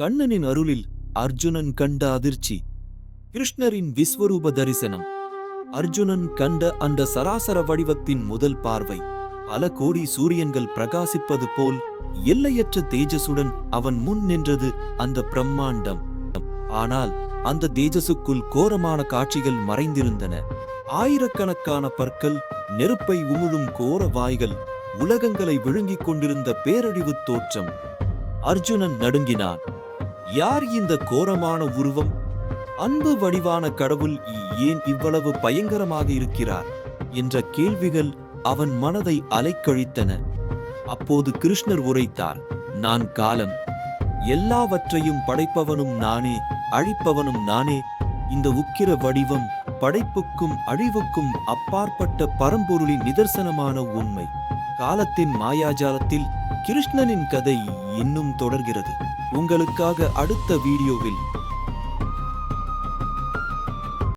கண்ணனின் அருளில் அர்ஜுனன் கண்ட அதிர்ச்சி. கிருஷ்ணரின் விஸ்வரூப தரிசனம். அர்ஜுனன் கண்ட அந்த சராசர வடிவத்தின் முதல் பார்வை பல கோடி சூரியன்கள் பிரகாசிப்பது போல் எல்லையற்ற தேஜசுடன் அவன் முன் நின்றது அந்த பிரம்மாண்டம். ஆனால் அந்த தேஜசுக்குள் கோரமான காட்சிகள் மறைந்திருந்தன. ஆயிரக்கணக்கான பற்கள், நெருப்பை உமிழும் கோர வாய்கள், உலகங்களை விழுங்கிக் கொண்டிருந்த பேரழிவு தோற்றம். அர்ஜுனன் நடுங்கினான். யார் இந்த கோரமான உருவம்? அன்பு வடிவான கடவுள் ஏன் இவ்வளவு பயங்கரமாக இருக்கிறார் என்ற கேள்விகள் அவன் மனதை அலைக்கழித்தன. அப்போது கிருஷ்ணர் உரைத்தார், நான் காலம், எல்லாவற்றையும் படைப்பவனும் நானே, அழிப்பவனும் நானே. இந்த உக்கிர வடிவம் படைப்புக்கும் அழிவுக்கும் அப்பாற்பட்ட பரம்பொருளின் நிதர்சனமான உண்மை. காலத்தின் மாயாஜாலத்தில் கிருஷ்ணனின் கதை இன்னும் தொடர்கிறது. உங்களுக்காக அடுத்த வீடியோவில்